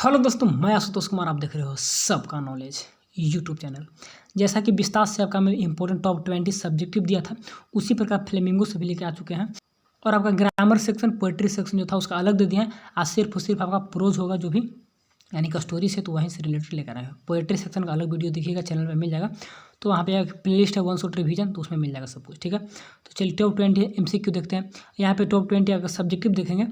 Hello दोस्तों, मैं आशुतोष कुमार। आप देख रहे हो सबका नॉलेज यूट्यूब चैनल। जैसा कि विस्तार से आपका मैं इंपॉर्टेंट टॉप 20 सब्जेक्टिव दिया था, उसी प्रकार फ्लेमिंगो से भी लेके आ चुके हैं। और आपका ग्रामर सेक्शन, पोएट्री सेक्शन जो था उसका अलग दे दिया है। आज सिर्फ और सिर्फ आपका प्रोज होगा, जो भी यानी कि स्टोरी से, तो वहीं से रिलेटेड लेकर आए हैं। पोएट्री सेक्शन का अलग वीडियो देखिएगा, चैनल पर मिल जाएगा। तो वहाँ पे एक प्ले लिस्ट है, वन शॉट रिवीजन, तो उसमें मिल जाएगा सब कुछ। ठीक है, तो चलिए टॉप 20 MCQ देखते हैं। यहाँ पे टॉप 20 आपका सब्जेक्टिव देखेंगे।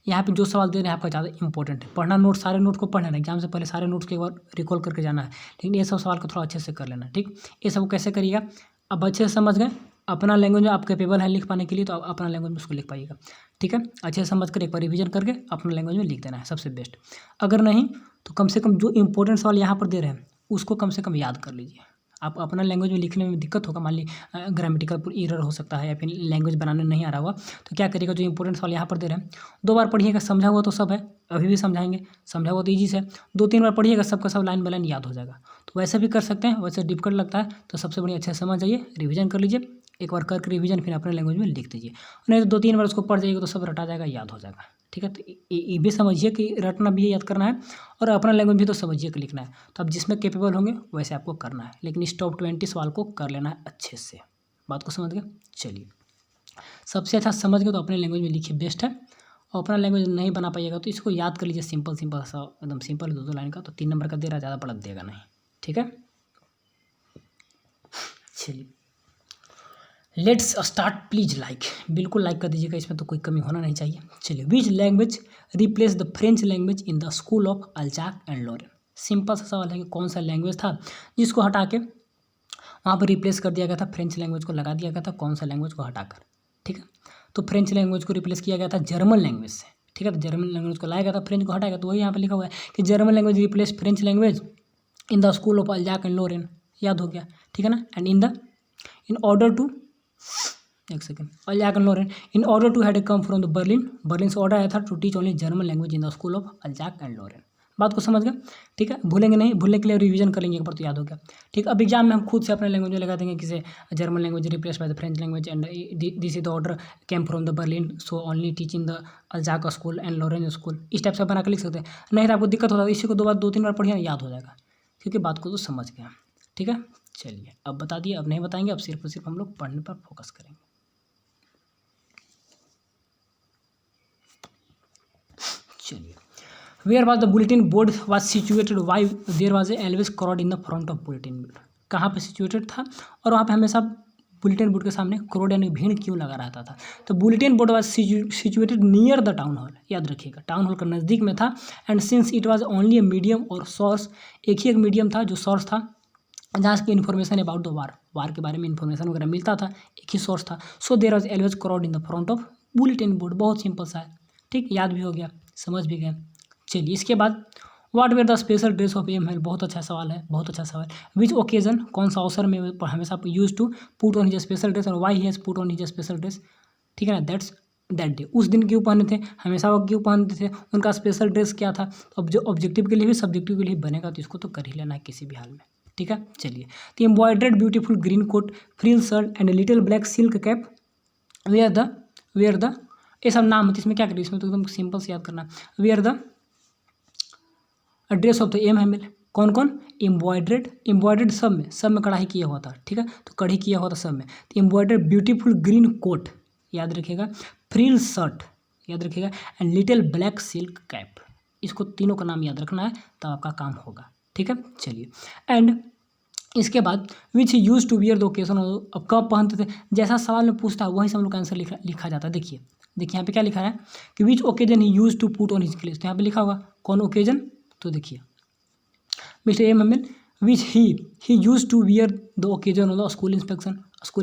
यहाँ पे जो सवाल दे रहे हैं आपका ज़्यादा इंपॉर्टेंट है। पढ़ना नोट, सारे नोट को पढ़ना है, एग्जाम से पहले सारे नोट्स को एक बार रिकॉल करके जाना है। लेकिन ये सब सवाल को थोड़ा अच्छे से कर लेना। ठीक, ये सब कैसे करिएगा, अब अच्छे से समझ गए। अपना लैंग्वेज में आप कैपेबल है लिख पाने के लिए, तो आप अपना लैंग्वेज में उसको लिख पाइएगा। ठीक है, अच्छे से समझ कर एक बार रिवीजन करके अपना लैंग्वेज में लिख देना है, सबसे बेस्ट। अगर नहीं तो कम से कम जो इंपॉर्टेंट सवाल यहाँ पर दे रहे हैं उसको कम से कम याद कर लीजिए। आप अपना लैंग्वेज में लिखने में दिक्कत होगा, मान ली ग्रामेटिकल एरर हो सकता है, या फिर लैंग्वेज बनाने नहीं आ रहा होगा, तो क्या करिएगा, जो इंपॉर्टेंट सवाल यहाँ पर दे रहे हैं 2 बार पढ़िएगा। समझा हुआ तो सब है, अभी भी समझाएंगे, समझा हुआ तो ईजी से 2-3 बार पढ़िएगा, सबका सब लाइन बाय लाइन याद हो जाएगा। तो वैसे भी कर सकते हैं, वैसे डिफिकल्ट लगता है तो सबसे बढ़िया अच्छे से समझ जाइए, रिवीजन कर लीजिए। एक बार करके रिवीजन फिर अपने लैंग्वेज में लिख दीजिए। नहीं तो 2-3 बार उसको पढ़ जाइएगा तो सब रटा जाएगा, याद हो जाएगा। ठीक है, तो ये भी समझिए कि रटना भी है, याद करना है, और अपना लैंग्वेज भी तो समझिए कि लिखना है। तो आप जिसमें कैपेबल होंगे वैसे आपको करना है, लेकिन इस टॉप 20 सवाल को कर लेना है अच्छे से। बात को समझ गए? चलिए, सबसे अच्छा समझ गए तो अपने लैंग्वेज में लिखिए, बेस्ट है। और अपना लैंग्वेज नहीं बना पाइएगा तो इसको याद कर लीजिए, सिंपल सिंपल सा, एकदम सिंपल 2-2 लाइन का। तो 3 नंबर का दे रहा, ज़्यादा पढ़क देगा नहीं। ठीक है, चलिए लेट्स स्टार्ट। प्लीज लाइक, बिल्कुल लाइक कर दीजिएगा, इसमें तो कोई कमी होना नहीं चाहिए। चलिए, which language replace the French language in the school of Alsace and Lorraine. Simple सा सवाल है कि कौन सा लैंग्वेज था जिसको हटा के वहाँ पर रिप्लेस कर दिया गया था, फ्रेंच लैंग्वेज को लगा दिया गया था, कौन सा लैंग्वेज को हटाकर। ठीक है, तो फ्रेंच लैंग्वेज को रिप्लेस किया गया था जर्मन लैंग्वेज से। ठीक है, तो जर्मन लैंग्वेज को लाया गया था, फ्रेंच को हटाया गया। तो वही यहाँ पर लिखा हुआ है कि German language replace French language in the school of Alsace and Lorraine. याद हो गया? ठीक है ना। एंड इन ऑर्डर टू, एक second, Alsace and Lorraine in order to had come from the Berlin से ऑर्डर आया था to teach only German language in the school of Alsace and Lorraine. बात को समझ गए? ठीक है, भूलेंगे नहीं, भूलने के लिए रिवीजन कर लेंगे एक बार तो याद हो गया। ठीक, अब एग्जाम में हम खुद से अपने लैंग्वेज में लगा देंगे, किसे German language replace by the French language and this is the order came from the Berlin so only teach in the Alsace school and Lorraine school. इस टाइप से बना कर लिख सकते हैं। नहीं तो आपको दिक्कत होता है, इसी को 2-3 बार पढ़िए, याद हो जाएगा, क्योंकि बात को तो समझ गया। ठीक है, चलिए अब बता दिए, अब नहीं बताएंगे, अब सिर्फ और सिर्फ हम लोग पढ़ने पर फोकस करेंगे। चलिए, where was the bulletin board was situated, why there was a always crowd in the front of bulletin board. कहाँ पे सिचुएटेड था और वहाँ पे हमेशा बुलेटिन बोर्ड के सामने क्रोड यानी भीड़ क्यों लगा रहता था? तो bulletin board was situated near the town hall. याद रखिएगा, टाउन हॉल का नज़दीक में था। And since it was only a medium और सोर्स, एक ही एक मीडियम था जो सोर्स था, जहाँ की इन्फॉर्मेशन अबाउट द वार के बारे में इन्फॉर्मेशन वगैरह मिलता था, एक ही सोर्स था। So there was always crowd in the front of bulletin board. बहुत सिंपल सा है। ठीक, याद भी हो गया, समझ भी गए। चलिए, इसके बाद what were the special dress of M L. बहुत अच्छा सवाल है, बहुत अच्छा सवाल। विच ओकेजन, कौन सा अवसर में हमेशा use to put on his special dress, और why he has put on his special dress. ठीक है ना, दैट्स दैट डे, उस दिन क्यों पहने थे, हमेशा वो क्यों पहनते थे, उनका स्पेशल ड्रेस क्या था। तो अब जो ऑब्जेक्टिव के लिए भी सब्जेक्टिव के लिए बनेगा, तो इसको तो कर ही लेना है किसी भी हाल में। ठीक है, चलिए, तो embroidered beautiful green coat, frill shirt and little black silk cap, were the ये सब नाम है, इसमें क्या करिए, इसमें तो एकदम सिंपल से याद करना। Were the dress of the M L, कौन कौन, एम्ब्रॉयड्रेड सब में कढ़ाई किया हुआ था। ठीक है, तो कढ़ी किया हुआ था सब में। तो एम्ब्रॉयड्रेड ब्यूटीफुल ग्रीन कोट, याद रखिएगा, फ्रिल शर्ट याद रखिएगा, and little black silk cap. इसको तीनों का नाम याद रखना है, तब आपका काम होगा। ठीक है, चलिए, एंड इसके बाद which use to wear the occasion, अब कब पहनते थे, जैसा सवाल में पूछता है वही से हम लोग का आंसर लिखा जाता है। देखिए यहाँ पे क्या लिखा है कि which occasion he use to put on his clothes. तो यहाँ पे लिखा होगा कौन ओकेजन, तो देखिए mister M L which he use to wear the occasion of the school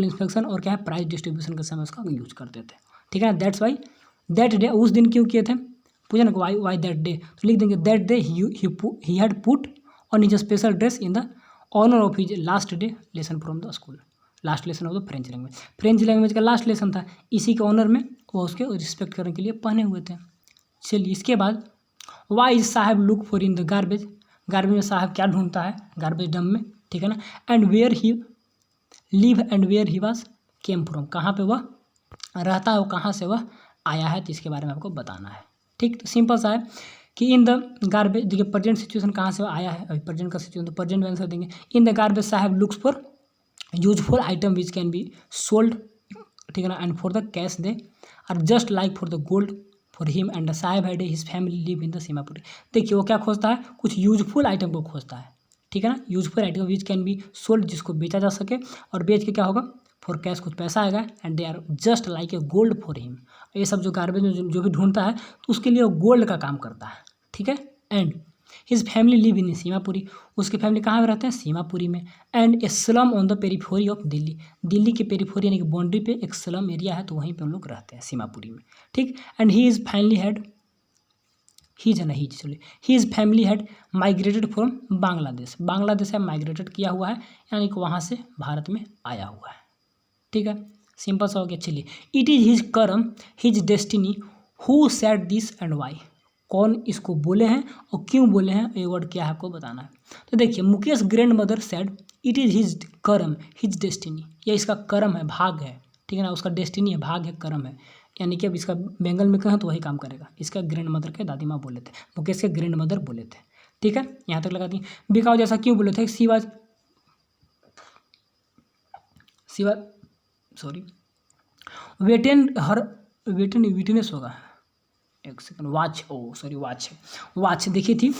inspection और क्या है, प्राइज डिस्ट्रीब्यूशन के समय उसका यूज करते थे। ठीक है, दैट्स वाई दैट डे, उस दिन क्यों किए थे, पूछे ना वाई दैट डे, तो लिख देंगे that day he had put on his special dress in the honour of his last day lesson from the school. Last lesson of the French language का लास्ट लेसन था, इसी के honour में वो उसके रिस्पेक्ट करने के लिए पहने हुए थे। चलिए, इसके बाद वाई इज साहब look for in the garbage में साहब क्या ढूंढता है, गार्बेज डम में। ठीक है ना, and where he live and where he was came from, कहाँ पे वह रहता है और कहाँ से वह आया है, तो इसके बारे में आपको बताना है। ठीक, तो सिंपल सा है कि इन द गार्बेज, देखिए प्रेजेंट सिचुएशन कहाँ से आया है, अभी प्रेजेंट का सिचुएशन, तो प्रेजेंट में आंसर देंगे in the garbage Saheb looks for useful item which can be sold, ठीक है ना, and for the cash they are just like for the gold for him and the Saheb had his family live in the Seemapuri. देखिए वो क्या खोजता है, कुछ useful item को खोजता है, ठीक है ना, useful item which can be sold, जिसको बेचा जा सके, और बेच के क्या होगा, फॉर कैश कुछ पैसा आएगा, and they are just like a gold for him. ये सब जो गार्बेज में जो भी ढूंढता है तो उसके लिए वो गोल्ड का काम करता है, ठीक है। एंड हिज फैमिली लिव इन सीमापुरी, उसकी फैमिली कहाँ में रहते हैं, सीमापुरी में। And A slum on the periphery of Delhi, Delhi के पेरीफेरी यानी कि बाउंड्री पे एक स्लम एरिया है, तो वहीं पे हम लोग रहते हैं सीमापुरी में, ठीक। And he is finally had he is family had migrated from Bangladesh, Bangladesh है माइग्रेटेड किया हुआ है, यानी कि वहाँ से भारत में आया हुआ है, ठीक है। सिंपल सा हो गया। चलिए, it is his karma his destiny who said this and why, कौन इसको बोले हैं और क्यों बोले हैं, ये वर्ड क्या है आपको बताना है। तो देखिए, Mukesh grand mother said it is his karma his destiny, यह इसका कर्म है, भाग है, ठीक है ना, उसका डेस्टिनी है, भाग है, कर्म है, यानी कि अब इसका बेंगल में कहें तो वही काम करेगा। इसका ग्रैंड मदर के दादी माँ बोले थे, मुकेश के ग्रैंड मदर बोले थे, ठीक है, यहाँ तक लगा दी। बिकाउ जैसा क्यों बोले थे, शिवाज सॉरी विटनेस होगा, एक सेकंड, वाच देखी थी,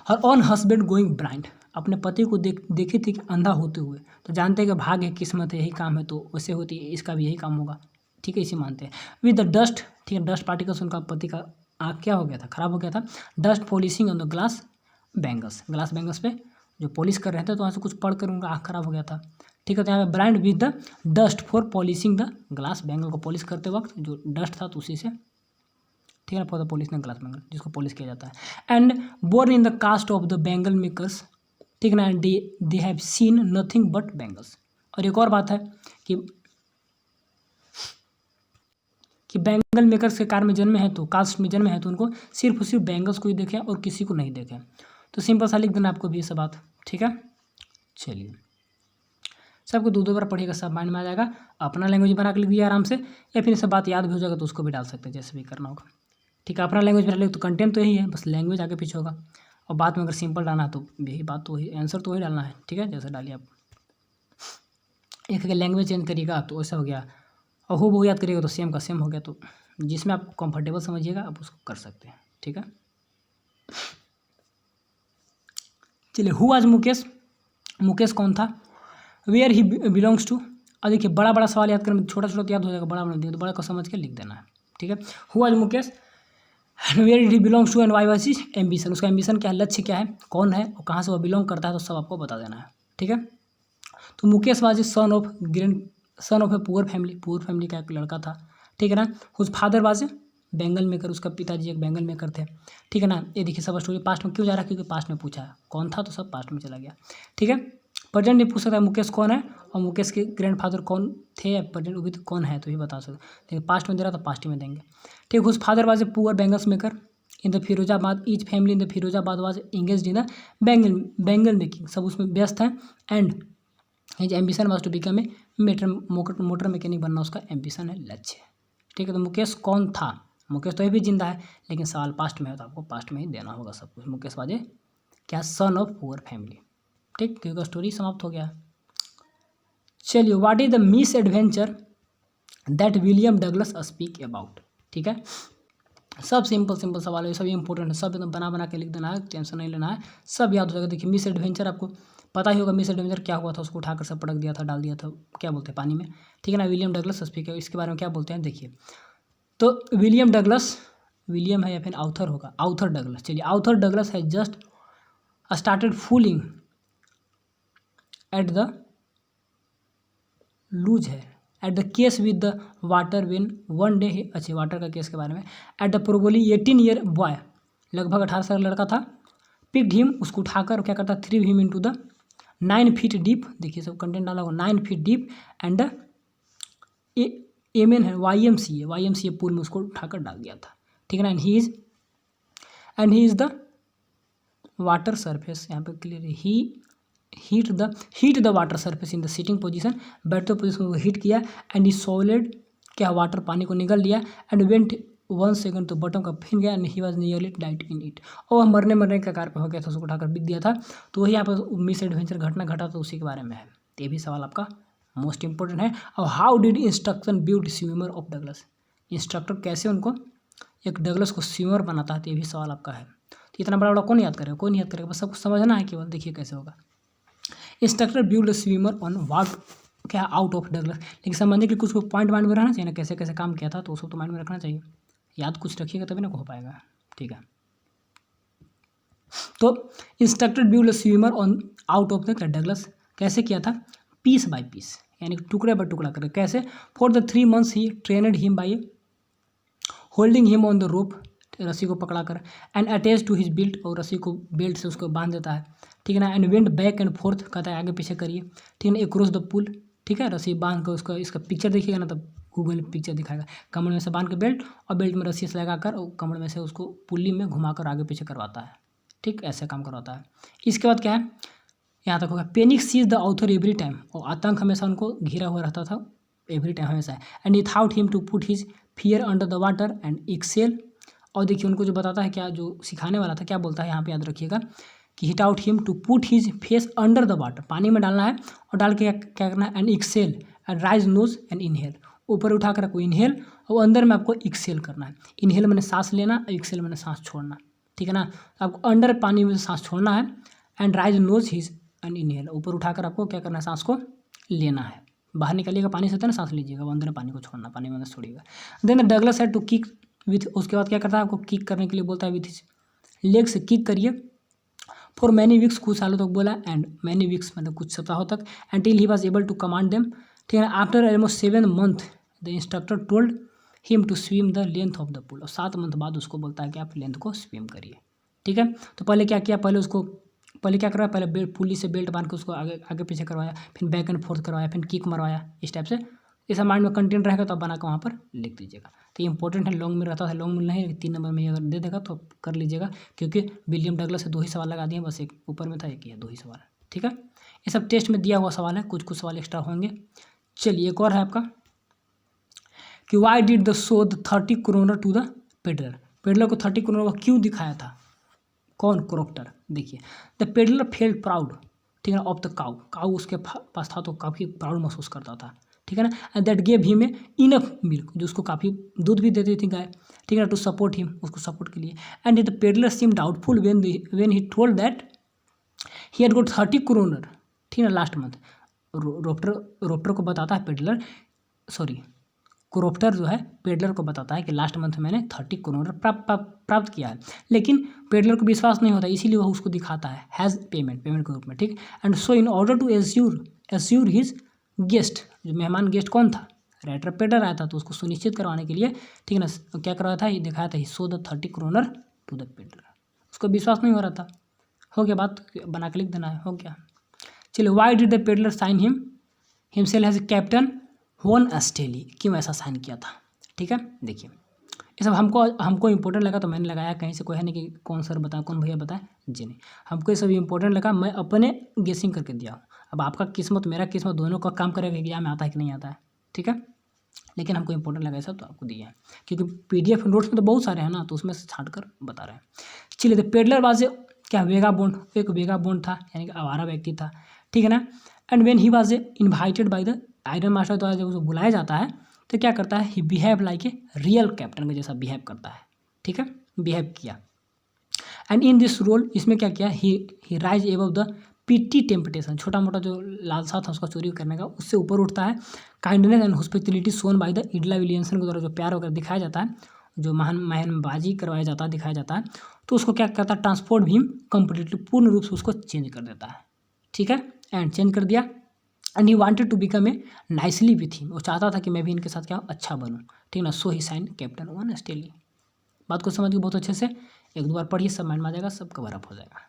her on husband going blind, अपने पति को देखी थी कि अंधा होते हुए, तो जानते हैं कि भाग्य है, किस्मत है, यही काम है, तो वैसे होती है, इसका भी यही काम होगा, ठीक है, इसे मानते हैं। विद द डस्ट, ठीक है, डस्ट पार्टिकल्स, उनका पति का आँख क्या हो गया था, खराब हो गया था, dust polishing on the glass bangles पे जो पॉलिश कर रहे थे, तो वहाँ से कुछ पढ़ कर उनका आँख खराब हो गया था, ठीक है। तो यहाँ पे blind with the dust for polishing the glass bangle को पॉलिश करते वक्त जो डस्ट था तो उसी से, ठीक है, for the polish the glass bangle, जिसको पॉलिश किया जाता है। And born in the caste of the bangle makers, ठीक है ना, and they have seen nothing but bangles. और एक और बात है कि बैंगल मेकर्स के कार में जन्मे हैं, तो कास्ट में जन्मे हैं, तो उनको सिर्फ बैंगल्स को ही देखें और किसी को नहीं देखें। तो सिंपल सा लिख देना आपको भी ये सब बात, ठीक है। चलिए, सबको दो बार पढ़िएगा, सब माइंड में आ जाएगा, अपना लैंग्वेज बना के लिख दिया आराम से, या फिर सब बात याद भी हो जाएगा तो उसको भी डाल सकते हैं, जैसे भी करना होगा, ठीक है। अपना लैंग्वेज बना लिख, तो कंटेंट तो यही है, बस लैंग्वेज आगे पीछे होगा, और बात में अगर सिंपल डालना है तो यही बात, तो वही आंसर तो वही डालना है, ठीक है, जैसे डालिए आप। एक लैंग्वेज चेंज करिएगा तो वैसा हो गया, और वो याद करिएगा तो सेम का सेम हो गया, तो जिसमें आप कंफर्टेबल समझिएगा आप उसको कर सकते हैं, ठीक है। चलिए, हु वाज मुकेश, मुकेश कौन था, वेयर ही बिलोंग्स टू, और देखिए बड़ा सवाल याद करना, छोटा तो याद हो जाएगा, बड़ा बना दिया तो बड़ा को समझ के लिख देना है, ठीक है। Who was Mukesh, where he belongs to and why was his ambition, उसका एम्बिशन क्या है, लक्ष्य क्या है, कौन है और कहाँ से वो बिलोंग करता है, तो सब आपको बता देना है, ठीक है। तो Mukesh was son of a poor family का एक लड़का था, ठीक है ना। Whose father was bangle maker, उसका पिताजी एक बैंगल मेकर थे, ठीक है ना। ये देखिए सब स्टोरी पास्ट में क्यों जा रहा है, क्योंकि पास्ट में पूछा है कौन था, तो सब पास्ट में चला गया, ठीक है। प्रेजेंट में पूछ सकता है मुकेश कौन है, और मुकेश के ग्रैंडफादर कौन थे, प्रेजेंट वो भी तो कौन है, तो ये बता सकते, लेकिन पास्ट में दे रहा तो पास्ट में देंगे, ठीक। Whose father was a poor bangles maker in the Firozabad, each family in the Firozabad was engaged in the bangle making, सब उसमें व्यस्त हैं। And his ambition was to become a motor mechanic बनना उसका एम्बिशन है, लक्ष्य, ठीक है। तो मुकेश कौन था, मुकेश तो ये भी जिंदा है, लेकिन सवाल पास्ट में है तो आपको पास्ट में ही देना होगा सब कुछ। मुकेश वाजे क्या, सन ऑफ पुअर फैमिली, ठीक, क्योंकि स्टोरी समाप्त हो गया। चलिए, what is the miss adventure that William Douglas speak about, ठीक है। सब सिंपल सवाल है, सब इंपॉर्टेंट है, सब एकदम बना के लिख देना है, टेंशन नहीं लेना है, सब याद हो जाएगा। देखिए, मिस एडवेंचर आपको पता ही होगा, मिस एडवेंचर क्या हुआ था, उसको उठाकर सब पटक दिया था, डाल दिया था, क्या बोलते हैं, पानी में, ठीक है ना। विलियम डगलस स्पीकर, इसके बारे में क्या बोलते हैं, देखिए। तो विलियम डगलस, विलियम है या फिर आर्थर होगा, आर्थर डगलस, चलिए, आर्थर डगलस है just started fooling at the loose है at the case with the water when one day, अच्छे वाटर का केस के बारे में, at the probably 18 year boy, लगभग 18 साल लड़का था, पिक्ड हिम, उसको उठाकर क्या करता, threw him into the 9 feet deep, देखिए सब कंटेंट डाला हुआ, 9 फीट डीप एंड एमएन है YMCA पूल में उसको उठाकर डाल दिया था, ठीक है ना। And he is the water surface, यहाँ पे क्लियर है, he hit the water surface in the sitting position, बैठते पोजीशन को हीट किया, एंड ही सॉलिड क्या, वाटर पानी को निगल लिया, एंड वेंट 1 सेकंड तो बॉटम का फिर गया and he was nearly died in it, और वह मरने के कगार पे हो गया था, उसको उठाकर बिक दिया था। तो वही यहाँ पर मिस एडवेंचर घटना घटा तो उसी के बारे में है। तो ये भी सवाल आपका मोस्ट इंपॉर्टेंट है। और how did instruction build swimmer of Douglas, instructor कैसे उनको एक डगलस को स्विमर बनाता है, तो ये भी सवाल आपका है। तो इतना बड़ा बड़ा कौन याद करेगा, कौन याद करेगा, बस सबको समझना है केवल। देखिए कैसे होगा। Instructor build swimmer on what, क्या आउट ऑफ डगलस, लेकिन समझने के लिए कुछ पॉइंट माइंड में रहना चाहिए ना, कैसे कैसे काम किया था, तो उसको तो माइंड में रखना चाहिए। याद कुछ रखिएगा तभी ना हो पाएगा। ठीक है, तो instructor build swimmer on out of the Douglas, कैसे किया था, पीस बाय पीस, यानी टुकड़े बाय टुकड़ा करके। कैसे, for the 3 months he trained him by holding him on the rope, रस्सी को पकड़ा कर, and attach to his belt, और रस्सी को बेल्ट से उसको बांध देता है। ठीक है ना, and went back and fourth, कहता है आगे पीछे करिए। ठीक है ना, अक्रॉस द पुल, ठीक है, रस्सी बांध कर उसका, इसका पिक्चर देखिएगा ना, तब गूगल पिक्चर दिखाएगा, कमर में से बांध के बेल्ट, और बेल्ट में रस्सी से लगाकर और कमर में से उसको पुल्ली में घुमाकर आगे पीछे करवाता है। ठीक, ऐसे काम करवाता है। इसके बाद क्या है, यहाँ तक होगा, panic seize the author every time, और आतंक हमेशा उनको घिरा हुआ रहता था, एवरी टाइम हमेशा। And he thought him to put his fear under the water and exhale, और देखिए उनको जो बताता है, क्या जो सिखाने वाला था क्या बोलता है यहाँ पे याद रखिएगा, कि hit out him to put his face under the water, पानी में डालना है, और डाल के क्या करना है, and exhale and raise nose and inhale, ऊपर उठा कर आपको इनहेल, और अंदर में आपको एक्सेल करना है। इनहेल मैंने सांस लेना, एक्सेल मैंने सांस छोड़ना। ठीक है ना, आपको अंडर पानी में सांस छोड़ना है, and raise nose his and inhale, ऊपर उठाकर आपको क्या करना है, सांस को लेना है। बाहर निकलिएगा पानी से, तो ना सांस लीजिएगा, वो अंदर पानी को छोड़ना, पानी में छोड़िएगा। Then Douglas had to kick with, उसके बाद क्या करता है, आपको किक करने के लिए बोलता है, विथ लेग से किक करिए। फॉर मैनी वीक्स, कुछ सालों तक बोला, एंड मैनी वीक्स मतलब कुछ सप्ताहों तक, until he was able to command them. ठीक है, after almost 7 months the instructor told him to swim the length of the pool, और 7 मंथ बाद उसको बोलता है कि आप लेंथ को स्विम करिए। ठीक है, तो पहले क्या किया, पहले क्या करवाया, पहले बेल्ट, पुली से बेल्ट बांध के उसको आगे आगे पीछे करवाया, फिर बैक एंड फोर्थ करवाया, फिर किक मरवाया, इस टाइप से। इस माइंड में कंटेंट रहेगा तो आप बना के वहाँ पर लिख दीजिएगा। तो ये इंपॉर्टेंट है, लॉन्ग में रहता है, लॉन्ग में नहीं, 3 नंबर में अगर दे देगा तो कर लीजिएगा, क्योंकि विलियम डगलस से 2 ही सवाल लगा दिए, बस एक ऊपर में था, एक ही है, 2 ही सवाल। ठीक है, ये सब टेस्ट में दिया हुआ सवाल है, कुछ कुछ सवाल एक्स्ट्रा होंगे। चलिए एक और है आपका, कि why did the show the 30 kronor to the peddler, peddler को 30 करोनर क्यों दिखाया था, कौन क्रोक्टर। देखिए, द पेडलर फेल्ट प्राउड, ठीक है ना, ऑफ द काउ, काउ उसके पास था तो काफ़ी प्राउड महसूस करता था। ठीक है ना, and that gave him enough milk, जो उसको काफ़ी दूध भी देती थी गाय। ठीक है ना, टू सपोर्ट हिम, उसको सपोर्ट के लिए। And the peddler seem doubtful when he told that he had got 30 kroner, ठीक है ना, लास्ट मंथ। रोप्टर को बताता है पेडलर, सॉरी क्रोप्टर जो है पेडलर को बताता है कि लास्ट मंथ मैंने 30 करोनर प्राप्त किया है, लेकिन पेडलर को विश्वास नहीं होता, इसीलिए वह उसको दिखाता है हैज़ पेमेंट के रूप में। ठीक, and so in order to assure his guest, जो मेहमान गेस्ट कौन था, राइटर पेडलर आया था, तो उसको सुनिश्चित करवाने के लिए, ठीक है ना, क्या करवाया था, ये दिखाया था, he show the 30 kronor to the peddler, उसको विश्वास नहीं हो रहा था। हो गया, बात बना के लिख देना है, हो गया। चलिए, why did the peddler sign himself as captain von Stahle, क्यों ऐसा साइन किया था। ठीक है, देखिए ये सब हमको इंपॉर्टेंट लगा तो मैंने लगाया, कहीं से कोई है नहीं कि कौन सर बताए, कौन भैया बताए, जी नहीं, हमको ये सब इंपॉर्टेंट लगा, मैं अपने गेसिंग करके दिया हूँ। अब आपका किस्मत मेरा किस्मत दोनों का काम करेगा, एग्जाम में आता है कि नहीं आता है। ठीक है, लेकिन हमको इंपॉर्टेंट लगा सब तो आपको दिया है, क्योंकि PDF नोट्स में तो बहुत सारे हैं ना, तो उसमें से छाँट कर बता रहे हैं। चलिए, तो पेडलर वाज क्या, वेगाबोंड, एक वेगाबोंड था, यानी कि आवारा व्यक्ति था। ठीक है ना, and when he was invited by the iron master द्वारा जब उसको बुलाया जाता है, तो क्या करता है, he behave like a real captain के जैसा बिहेव करता है। ठीक है, बिहेव किया। एंड इन दिस रोल, इसमें क्या किया, he rise above the petty temptation, छोटा मोटा जो लालसा था उसका चोरी करने का, उससे ऊपर उठता है। Kindness and hospitality shown by the Edla Williamson के द्वारा जो प्यार वगैरह दिखाया जाता है, जो महानबाजी करवाया जाता है, दिखाया जाता है, तो उसको क्या करता है, ट्रांसपोर्ट भी कम्प्लीटली पूर्ण रूप से उसको चेंज कर देता है। ठीक है, एंड चेंज कर दिया। And he wanted to become a nicely with him, वो चाहता था कि मैं भी इनके साथ क्या अच्छा बनूँ। ठीक ना, सो ही साइन कैप्टन वन अस्टेली। बात को समझ गए बहुत अच्छे से, 1-2 बार पढ़िए, सब माइंड में आ जाएगा, सब कवर अप हो जाएगा।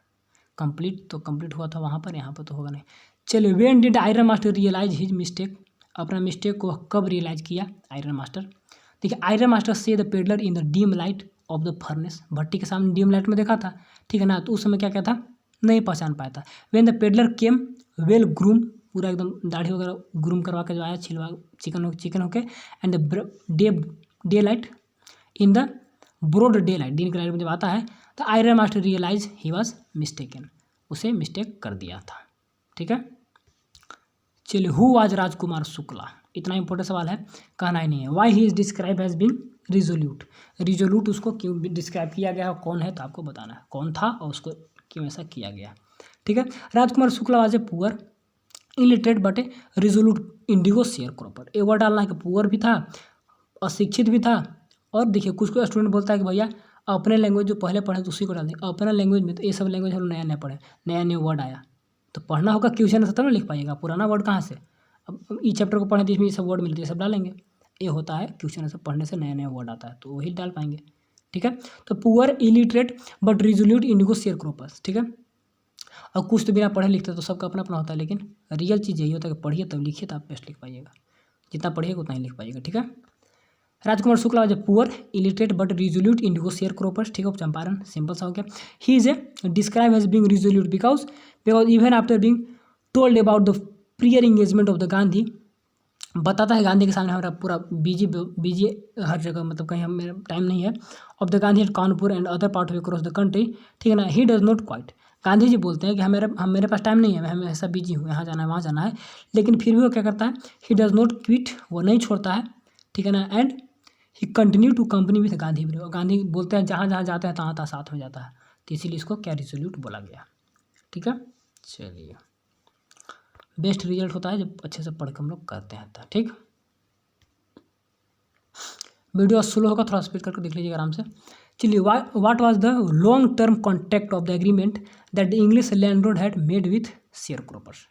कंप्लीट हुआ था वहाँ पर, यहाँ पर तो होगा नहीं। चलिए, when did iron master realise his mistake, अपना मिस्टेक को कब रियलाइज किया आयरन मास्टर। देखिए, आयरन मास्टर से the peddler in the dim light of the furnace, भट्टी के सामने डीम लाइट में देखा था। ठीक है ना, तो उस समय क्या क्या था, नहीं पहचान पाया था। When the peddler came well groom, पूरा एकदम दाढ़ी वगैरह ग्रूम करवा के जो आया, चिकन होके, and the day light in the broad day light, दिन के लाइट में जब आता है तो iron master realize he was mistaken, उसे मिस्टेक कर दिया था। ठीक है, चलिए हु वाज राजकुमार शुक्ला, इतना इंपॉर्टेंट सवाल है, कहना ही नहीं है। Why he is describe as being resolute, resolute उसको क्यों डिस्क्राइब किया गया है, कौन है तो आपको बताना है कौन था और उसको क्यों ऐसा किया गया। ठीक है, Rajkumar Shukla was a poor illiterate but a resolute indigo share cropper, एक वर्ड डालना है कि पुअर भी था, अशिक्षित भी था, और देखिए कुछ कुछ स्टूडेंट बोलता है कि भैया अपने लैंग्वेज जो पहले पढ़े तो उसी को डाल दें, अपने लैंग्वेज में तो ये सब लैंग्वेज हम लोग नया नया पढ़े, नया नया वर्ड आया तो पढ़ना होगा क्वेश्चन से तब ना लिख पाइएगा, पुराना वर्ड कहाँ से, अब ई चैप्टर को पढ़ें तो इसमें ये सब वर्ड मिलते हैं, सब डालेंगे, ये होता है क्वेश्चन से पढ़ने से नया नया वर्ड आता है तो वही डाल पाएंगे। ठीक है, तो poor illiterate but resolute indigo share croppers. ठीक है, और कुछ तो बिना पढ़े लिखते तो सबका अपना अपना होता है, लेकिन रियल चीज़ यही होता है कि पढ़िए तब लिखिए तो आप बेस्ट लिख पाइएगा, जितना पढ़िएगा उतना ही लिख पाइएगा। ठीक है, Rajkumar Shukla was a poor illiterate but resolute indigo share croppers. ठीक है, चंपारण सिंपल सा हो गया। He is a describe as being resolute because even after being told about the prior engagement of the Gandhi, बताता है गांधी के सामने हमारा पूरा बिजी हर जगह, मतलब कहीं हम मेरा टाइम नहीं है, of the Gandhi at Kanpur and other part of across the country. ठीक है ना, he does not quite, Gandhi ji बोलते हैं कि मेरे पास टाइम नहीं है, मैं ऐसा बिजी हूँ, यहाँ जाना है वहाँ जाना है, लेकिन फिर भी वो क्या करता है, ही डज नॉट क्विट, वो नहीं छोड़ता है। ठीक है ना, and he continue to company with Gandhi, Gandhi बोलते हैं जहाँ जहाँ जाते हैं तहाँ तहाँ साथ में जाता है, तो इसीलिए इसको क्या रिजोल्यूट बोला गया। ठीक है, चलिए बेस्ट रिजल्ट होता है जब अच्छे से पढ़ के हम लोग करते हैं। ठीक, वीडियो स्लो होगा, थोड़ा स्पीड करके देख लीजिएगा आराम से। चलिए what was the long term contract of the agreement that the English landlord had made with sharecroppers,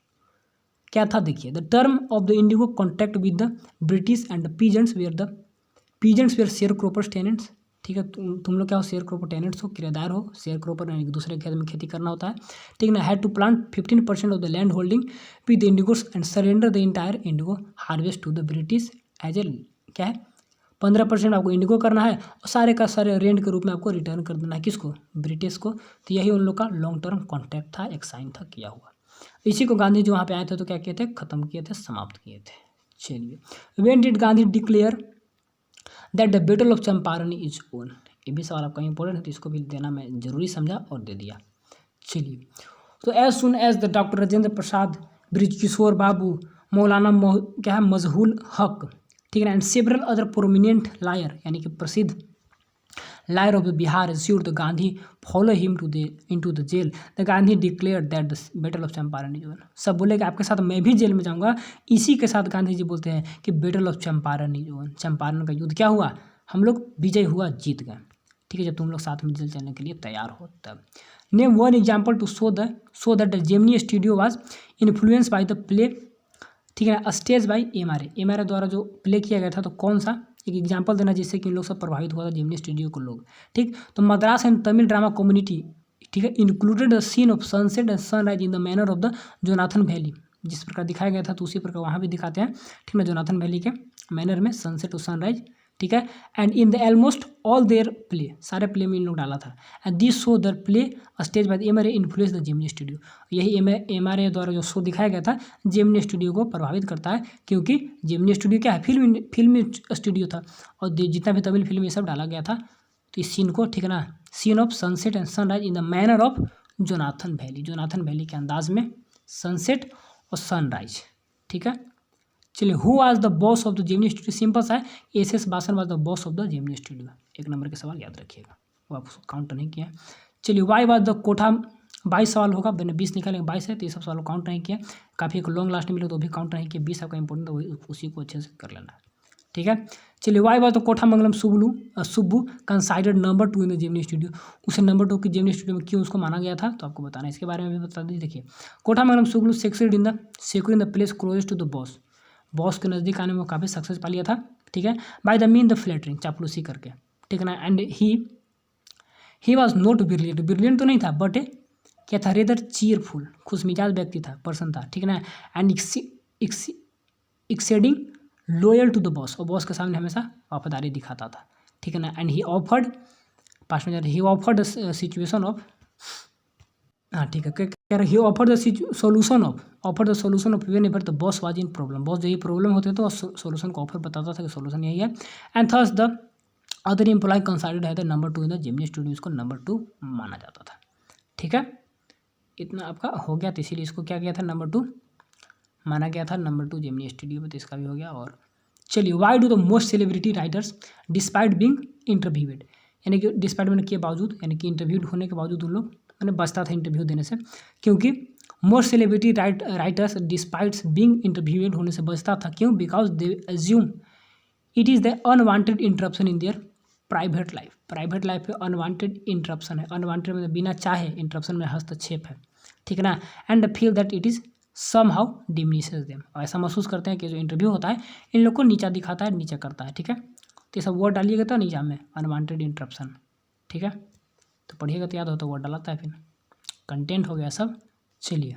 क्या था देखिए। The term of the indigo contract with the British and the peasants were sharecroppers tenants. ठीक है, तुम लोग क्या हो, share cropper tenants हो, किराएदार हो, शेयर क्रॉपर एक दूसरे खेत में खेती करना होता है। ठीक है ना, had to plant 15% of the land holding with indigos and surrender the entire indigo harvest to the British as a, क्या है, 15% आपको इंडिगो करना है और सारे का सारे रेंट के रूप में आपको रिटर्न कर देना है, किसको, ब्रिटिश को। तो यही उन लोग का लॉन्ग टर्म कॉन्ट्रैक्ट था, एक साइन था किया हुआ। इसी को गांधी जी वहाँ पे आए थे तो क्या किए थे, खत्म किए थे, समाप्त किए थे। चलिए, when did Gandhi declare that the battle of Champaran is own, ये भी सवाल आपका इंपॉर्टेंट है तो इसको भी देना मैं जरूरी समझा और दे दिया। चलिए, तो as soon as the doctor Rajendra Prasad, Brijkishore Babu, Maulana क्या है मजहूल हक, ठीक है ना, and several other prominent lawyer, यानी कि प्रसिद्ध lawyer of the Bihar assured the Gandhi follow him to the into the jail, the Gandhi declare that the battle of Champaran is won. सब बोले कि आपके साथ मैं भी जेल में जाऊंगा, इसी के साथ गांधी जी बोलते हैं कि battle of Champaran is own, Champaran का युद्ध क्या हुआ, हम लोग विजय हुआ, जीत गए। ठीक है, जब तुम लोग साथ में जेल चलने के लिए तैयार हो तब। Name one example to show that the Gemini studio was influence by the play, ठीक है ना, stage by M R A द्वारा जो प्ले किया गया था, तो कौन सा एक एग्जाम्पल देना जिससे कि इन लोग सब प्रभावित हुआ था जेमिनी स्टूडियो को लोग। ठीक, तो Madras and Tamil drama community, ठीक है, included the scene of sunset and sunrise in the manner of the Jonathan valley, जिस प्रकार दिखाया गया था तो उसी प्रकार वहाँ भी दिखाते हैं। ठीक है, जोनाथन वैली के मैनर में सनसेट और सनराइज। ठीक है, and in the almost all their play, सारे प्ले में इन लोग डाला था। And this show the play stage by M R A influence the Gemini studio, यही एम आर ए द्वारा जो शो दिखाया गया था जेमिनी स्टूडियो को प्रभावित करता है, क्योंकि जेमिनी स्टूडियो क्या है, फिल्मी स्टूडियो था और जितना भी तमिल फिल्म ये सब डाला गया था। तो इस सीन को, ठीक है ना, scene of sunset and sunrise in the manner of Jonathan Valley, Jonathan valley के अंदाज में सनसेट और सनराइज। ठीक है, चलिए, who was the boss of the Gemini studio, simple सा है, S Vasan was the boss of the Gemini studio, एक नंबर के सवाल याद रखिएगा, वो आप काउंट नहीं किया। चलिए, वाई वाज द कोठा, 22 सवाल होगा, मैंने 20 निकालेंगे, 22 है तो ये सब सवाल काउंट नहीं किया, काफ़ी एक लॉन्ग लास्ट में मिले तो भी काउंट नहीं किया, 20 आपका इंपॉर्टेंट है, वही उसी को अच्छे से कर लेना है। ठीक है, चलिए, why was the Kothamangalam Subbu considered number 2 in the Gemini studio, उसे नंबर 2 की जेमिनी स्टूडियो में क्यों उसको माना गया था, तो आपको बताना है, इसके बारे में भी बता दीजिए। देखिए, Kothamangalam Subbu succeeded in the place closest to the boss के नज़दीक आने में वो काफ़ी सक्सेस पा लिया था। ठीक है, by the mean the flattering, चापलूसी करके। ठीक है ना, and he was not brilliant तो नहीं था, बट क्या था, रेदर चीयरफुल, खुश मिजाज व्यक्ति था, पर्सन था। ठीक है ना, and exceeding loyal to the boss, और बॉस के सामने हमेशा वफादारी दिखाता था। ठीक है ना, एंड ही ऑफर्ड, पास्ट में he offered the situation of, हाँ ठीक है, कह रहे he offer the solution of whenever the boss was in problem, boss जो ये प्रॉब्लम होते तो सोल्यूशन का ऑफर बताता था कि सोल्यूशन यही है। And thus the other employ considered है तो number 2 in the Gemini studio, इसको नंबर 2 माना जाता था। ठीक है, इतना आपका हो गया, तो इसीलिए इसको क्या किया था, नंबर 2 माना गया था, नंबर 2 जेमिनी स्टूडियो में, तो इसका भी हो गया। और चलिए, why do the most celebrity writers despite being interviewed, यानी कि डिस्पाइट मैंने के बावजूद, यानी कि इंटरव्यूड होने के बावजूद उन लोग मैंने बचता था इंटरव्यू देने से, क्योंकि most celebrity writers despites being interviewed होने से बचता था, क्यों? Because they assume it is the unwanted interruption in their private life. Private life में अनवांटेड इंटरप्शन है, अनवांटेड मतलब बिना चाहे इंटरप्शन में हस्तक्षेप है, ठीक है ना। And feel that it is somehow diminishes them, और ऐसा महसूस करते हैं कि जो इंटरव्यू होता है इन लोग को नीचा दिखाता है, नीचा करता है। ठीक है, तो ये सब वर्ड डालिएगा तो नीचा में अनवांटेड इंटरप्शन। ठीक है, तो पढ़िएगा तो याद हो, तो वर्ड डालता है, फिर कंटेंट हो गया सब। चलिए,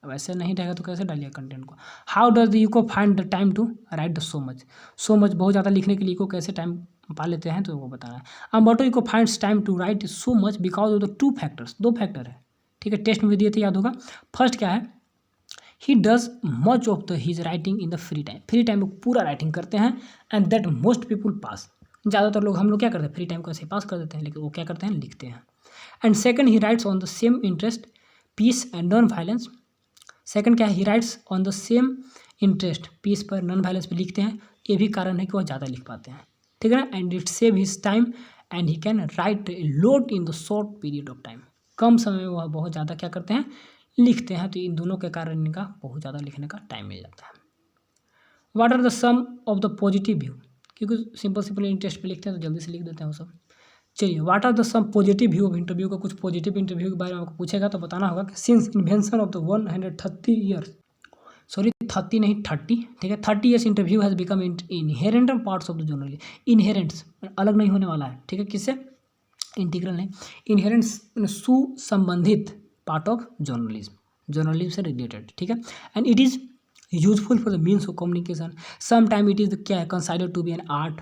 अब ऐसे नहीं रहेगा तो कैसे डालिए कंटेंट को। How does the Eco find the time to write the so much, so much बहुत ज़्यादा लिखने के लिए ईको कैसे टाइम पा लेते हैं, तो वो बताना है। Umberto Eco finds time to write so much because of the 2 factors, 2 factor है। ठीक है, टेस्ट में भी दिए थे, याद होगा। फर्स्ट क्या है, he does much of the his writing in the free time, free time में पूरा राइटिंग करते हैं, एंड दैट मोस्ट पीपुल पास, ज़्यादातर लोग हम लोग क्या करते हैं, फ्री टाइम को ऐसे पास कर देते हैं, लेकिन वो क्या करते हैं, लिखते हैं। And second, he writes on the same interest, peace and non violence. Second क्या है, he writes on the same interest, peace पर, नॉन वायलेंस पर लिखते हैं, ये भी कारण है कि वह ज़्यादा लिख पाते हैं। ठीक है ना, and it save his time and he can write load in the short period of time, कम समय में वह बहुत ज़्यादा क्या करते हैं, लिखते हैं। तो इन दोनों के कारण इनका बहुत ज़्यादा लिखने का टाइम मिल जाता है। What are the some of the positive view, क्योंकि सिंपल इंटरेस्ट पे लिखते हैं तो जल्दी से लिख देते हैं वो सब। चलिए, what are the some positive view of interview का, कुछ पॉजिटिव इंटरव्यू के बारे में आपको पूछेगा तो बताना होगा कि since invention of the 130 years, sorry 30 नहीं 30, ठीक है, 30 years interview has become inherent parts of the journalism, inherents अलग नहीं होने वाला है, ठीक है, किससे, इंटीग्रल नहीं, इनहेरेंट्स सुसंबंधित पार्ट ऑफ जर्नलिज्म, जर्नलिज्म से रिलेटेड। ठीक है, and it is useful for the means of communication, some time it is क्या है, considered to be an art,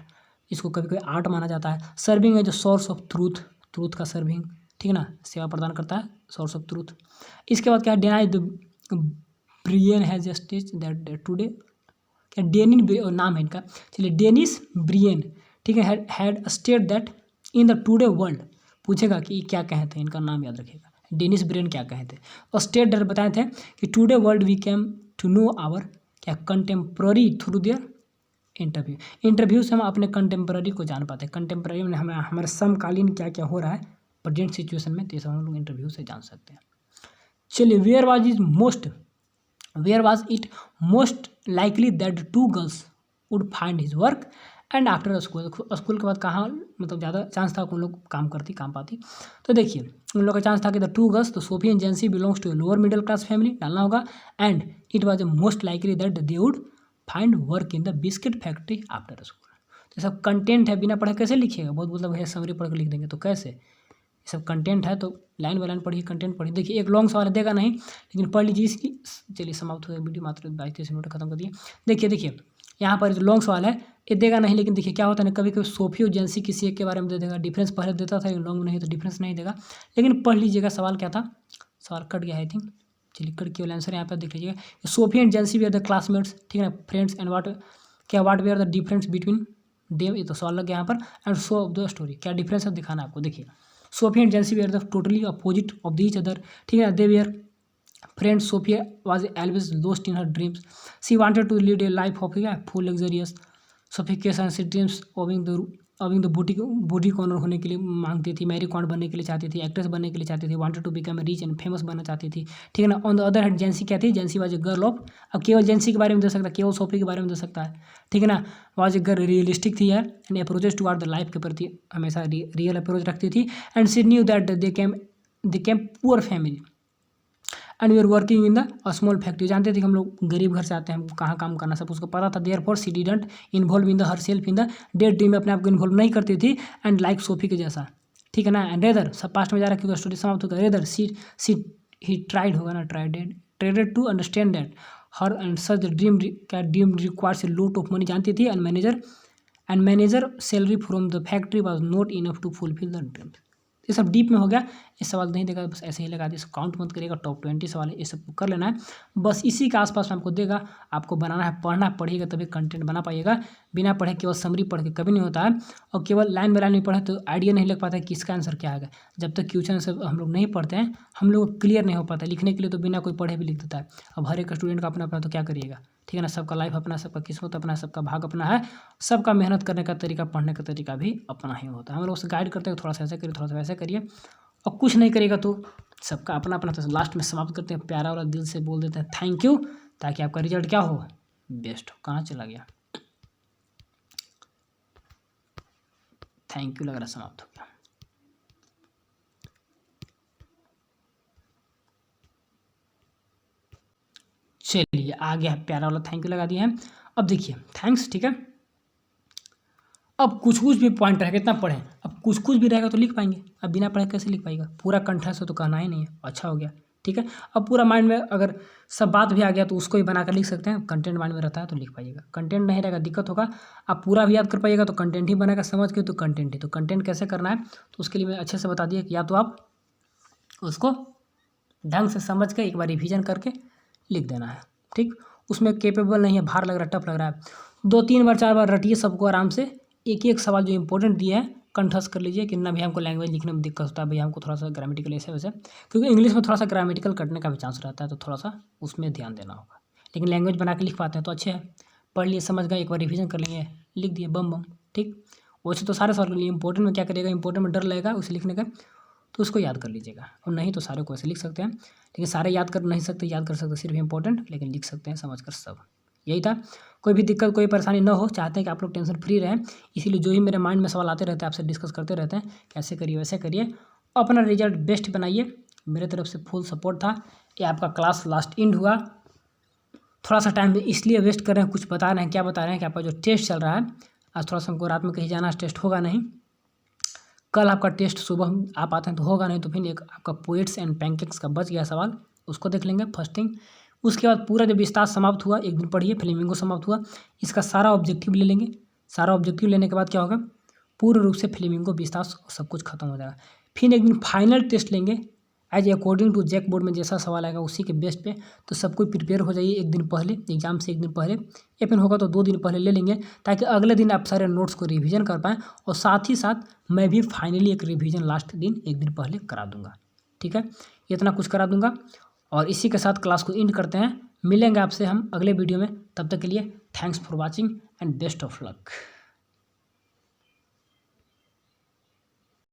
इसको कभी कभी आर्ट माना जाता है। सर्विंग है जो सोर्स ऑफ ट्रूथ, ट्रूथ का सर्विंग, ठीक है ना, सेवा प्रदान करता है, सोर्स ऑफ ट्रूथ। इसके बाद क्या है, deny the Brian has justice that today, क्या डेनिन नाम है इनका, चलिए डेनिस ब्रियन, ठीक है, had state that in the today world, पूछेगा कि क्या कहे थे, इनका नाम याद रखिएगा, डेनिस ब्रियन क्या कहे थे, और स्टेट दैट बताए थे कि today world we came to know our क्या contemporary through their interview, interview से हम अपने कंटेम्प्ररी को जान पाते हैं, कंटेम्प्ररी में हमें हमारे समकालीन क्या क्या हो रहा है प्रेजेंट सिचुएशन में, तो ये सब हम लोग इंटरव्यू से जान सकते हैं। चलिए, where was it most likely that 2 girls would find his work and after school, school के बाद कहाँ मतलब ज़्यादा चांस था कि उन लोग काम पाती, तो देखिए उन लोग का चांस था कि द 2 गर्ल्स, तो Sophie and Jansie belongs to lower middle class family डालना होगा, and it was most likely that they would find work in the biscuit factory after school. तो सब कंटेंट है, बिना पढ़े कैसे लिखिएगा, बहुत मतलब है समरी पढ़ के लिख देंगे तो कैसे, ये सब कंटेंट है, तो लाइन बाय लाइन पढ़िए, कंटेंट पढ़िए। देखिए, एक लॉन्ग सवाल देगा नहीं, लेकिन पढ़ लीजिए इसकी। चलिए, समाप्त हो गया वीडियो, मात्र 22-23 मिनट खत्म कर दिए। देखिए यहाँ पर जो लॉन्ग सवाल है ये देगा नहीं, लेकिन देखिए क्या होता है ना, कभी कभी सोफी और जेंसी किसी एक के बारे में दे देगा, डिफरेंस पहले देता था, लॉन्ग नहीं तो डिफरेंस नहीं देगा, लेकिन पढ़ लीजिएगा सवाल क्या था, सवाल कट गया आई थिंक, चलिए कट केवल आंसर यहाँ पर देख लीजिएगा, Sophie and Jansie we are the classmates, ठीक है ना, friends and what we are the difference between them, ये तो सवाल लग गया यहाँ पर, and so of the story, क्या डिफरेंस है दिखाना आपको। देखिए, Sophie and Jansie we are the totally opposite of the each other, ठीक है ना, they we are friends, Sophia was always lost in her dreams, she wanted to lead a life of full luxurious sophistication, she dreams owning the boutique owner होने के लिए मांगती थी, Mary quant बनने के लिए चाहती थी, एक्ट्रेस बनने के लिए चाहती थी, wanted to become rich and famous बनना चाहती थी, ठीक है ना। On the other hand Jansie क्या थी, Jansie was a girl of, अब केवल जेंसी के बारे में दे सकता है, केवल सोफी के बारे में दे सकता है, ठीक है ना, वाज ए गर्ल रियलिस्टिक थी यार, and approaches toward the life के प्रति हमेशा रियल अप्रोच रखती थी, and she knew that they came poor family and we are working in the small factory, जानते थे कि हम लोग गरीब घर से आते हैं, हमको कहाँ काम करना सब उसको पता था, therefore she didn't involve in the herself in the daydream में अपने आप को इन्वॉल्व नहीं करती थी, एंड लाइक सोफी के जैसा, ठीक है ना, एंड रेदर सब पास्ट में जा रहा है क्योंकि स्टोरी समाप्त होगा, रेदर सी ही ट्राइड होगा ना, tried to understand that her and such dream क्या dream requires a lot of money, जानती थी, and manager salary from the factory was not enough to fulfil the dream, ये सब डीप में हो गया, ये सवाल नहीं देगा बस ऐसे ही लगा दिए, काउंट मत करिएगा। टॉप 20 सवाल है, ये सब कर लेना है। बस इसी के आसपास में आपको देगा, आपको बनाना है, पढ़ना पढ़िएगा तभी कंटेंट बना पाइएगा। बिना पढ़े केवल समरी पढ़ के कभी नहीं होता है, और केवल लाइन बाय लाइन में पढ़े तो आइडिया नहीं लग पाता है कि इसका आंसर क्या आएगा। जब तक क्वेश्चन सब हम लोग नहीं पढ़ते हैं, हम लोग क्लियर नहीं हो पाता। लिखने के लिए तो बिना कोई पढ़े भी लिख देता है। अब हर एक स्टूडेंट का अपना अपना, तो क्या करिएगा, ठीक है ना। सबका लाइफ अपना, सबका किस्मत अपना, सबका भाग अपना है, सबका मेहनत करने का तरीका, पढ़ने का तरीका भी अपना ही होता है। हम लोग उसे गाइड करते हैं, थोड़ा सा ऐसे करिए, थोड़ा सा वैसे करिए, और कुछ नहीं करेगा तो सबका अपना अपना। तो लास्ट में समाप्त करते हैं, प्यारा वाला दिल से बोल देते हैं थैंक यू, ताकि आपका रिजल्ट क्या हो, बेस्ट हो। कहाँ चला गया, थैंक यू लग रहा समाप्त हो गया। चलिए आ गया है, प्यारा वाला थैंक यू लगा दिया है। अब देखिए थैंक्स, ठीक है। अब कुछ कुछ भी पॉइंट रहेगा, इतना पढ़ें। अब कुछ कुछ भी रहेगा तो लिख पाएंगे, अब बिना पढ़े कैसे लिख पाएगा। पूरा कंठस्थ से तो कहना ही नहीं है, अच्छा हो गया, ठीक है। अब पूरा माइंड में अगर सब बात भी आ गया तो उसको ही बनाकर लिख सकते हैं। कंटेंट माइंड में रहता है तो लिख पाइएगा, कंटेंट नहीं रहेगा दिक्कत होगा। आप पूरा भी याद कर पाइएगा तो कंटेंट ही बनेगा, समझ के तो कंटेंट ही। तो कंटेंट कैसे करना है तो उसके लिए मैं अच्छे से बता दिया कि या तो आप उसको ढंग से समझ के एक बार रिवीजन करके लिख देना है, ठीक। उसमें केपेबल नहीं है, भार लग रहा है, टफ लग रहा है, 2-3 बार 4 बार रटिए सबको आराम से। एक एक सवाल जो इंपॉर्टेंट दिए हैं कंठस्थ कर लीजिए कि ना भैया हमको लैंग्वेज लिखने में दिक्कत होता है, भैया हमको थोड़ा सा ग्रामेटिकल ऐसे वैसे, क्योंकि इंग्लिश में थोड़ा सा ग्रामेटिकल कटने का भी चांस रहता है, तो थोड़ा सा उसमें ध्यान देना होगा। लेकिन लैंग्वेज बना के लिख पाते हैं तो अच्छे है, पढ़ लिए समझ गए, एक बार रिवीजन कर लेंगे, लिख दिए, बम बम, ठीक। वैसे तो सारे सवाल के लिए इंपॉर्टेंट में क्या करिएगा, इंपॉर्टेंट में डर लगेगा उसे लिखने का, तो उसको याद कर लीजिएगा। और नहीं तो सारे को ऐसे लिख सकते हैं, लेकिन सारे याद कर नहीं सकते, याद कर सकते सिर्फ इंपॉर्टेंट, लेकिन लिख सकते हैं समझ कर सब। यही था, कोई भी दिक्कत कोई परेशानी न हो, चाहते हैं कि आप लोग टेंशन फ्री रहें, इसीलिए जो ही मेरे माइंड में सवाल आते रहते हैं आपसे डिस्कस करते रहते हैं, कैसे करिए वैसे करिए, अपना रिजल्ट बेस्ट बनाइए। मेरे तरफ से फुल सपोर्ट था। ये आपका क्लास लास्ट एंड हुआ, थोड़ा सा टाइम इसलिए वेस्ट कर रहे हैं, कुछ बता रहे हैं, क्या बता रहे हैं कि आपका जो टेस्ट चल रहा है, आज थोड़ा सा हमको रात में कहीं जाना, टेस्ट होगा नहीं, कल आपका टेस्ट सुबह आप आते हैं तो होगा नहीं, तो फिर एक आपका पोएट्स एंड पैनकेक्स का बच गया सवाल, उसको देख लेंगे फर्स्ट थिंग। उसके बाद पूरा जब विस्तार समाप्त हुआ, एक दिन पढ़िए, फ्लेमिंगो समाप्त हुआ, इसका सारा ऑब्जेक्टिव ले लेंगे। सारा ऑब्जेक्टिव लेने के बाद क्या होगा, पूर्ण रूप से फ्लेमिंगो विस्तार सब कुछ खत्म हो जाएगा। फिर एक दिन फाइनल टेस्ट लेंगे, as according to JAC board में जैसा सवाल आएगा उसी के बेस्ट पे। तो सब कोई प्रिपेयर हो जाइए एक दिन पहले, एग्जाम से एक दिन पहले, या फिर होगा तो 2 दिन पहले ले लेंगे, ताकि अगले दिन आप सारे नोट्स को रिवीजन कर पाएँ। और साथ ही साथ मैं भी फाइनली एक रिवीजन लास्ट दिन एक दिन पहले करा दूंगा, ठीक है। इतना कुछ करा दूंगा, और इसी के साथ क्लास को एंड करते हैं। मिलेंगे आपसे हम अगले वीडियो में, तब तक के लिए thanks for watching and best of luck.